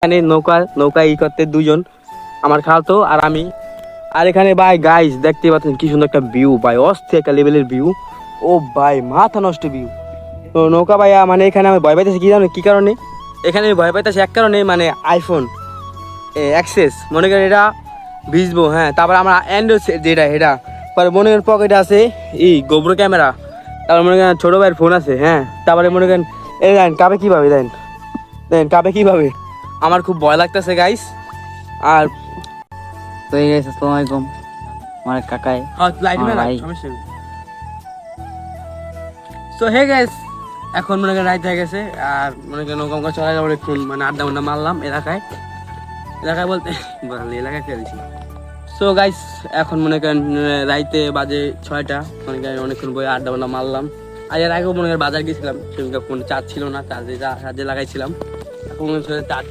এখানে নৌকা করতে দুজন, আমার খালাতো আর আমি। আর এখানে ভাই গাইস দেখতে পাচ্ছেন কি সুন্দর একটা ভিউ ভাই, অস্থির একটা লেভেলের ভিউ। ও ভাই মাথা নষ্ট ভিউ। তো নৌকা ভাইয়া মানে এখানে আমি ভয় পাইতেছি কি জানো কি কারণে? এখানে আমি ভয় পাইতেছি এক কারণে, মানে আইফোন অ্যাক্সেস মনে করেন এটা ভিজবো, হ্যাঁ। তারপর আমার অ্যান্ড্রয়েড যেটা এটা, পরে মনে করেন পকেটে আছে গোবর ক্যামেরা, তারপর মনে করেন ছোটো ভাইয়ের ফোন আছে, হ্যাঁ। তারপরে মনে করেন এই দেন কাবে কীভাবে দেন কাবে কীভাবে, আমার খুব ভয় লাগতেছে গাইস। আর তো এই গাইস আসসালামু আলাইকুম, আমার কাকাই তো হে গাইস, এখন মনে করেন রাইত হয়ে গেছে। আর মনে করেন নৌকা চলে যাবো একটু, মানে আড্ডা মাড্ডা মারলাম এলাকায় বলতে এলাকায় খেয়ে দিছি। সো গাইস এখন মনে করেন রাইতে বাজে 6টা, মনে করেন অনেকক্ষণ বই আড্ডা মাড্ডা মারলাম। আর এর আগেও মনে করেন বাজার গেছিলাম, সেদিনকে ফোন চার্জ ছিল না, চার্জে লাগাইছিলাম। এখন চার্জ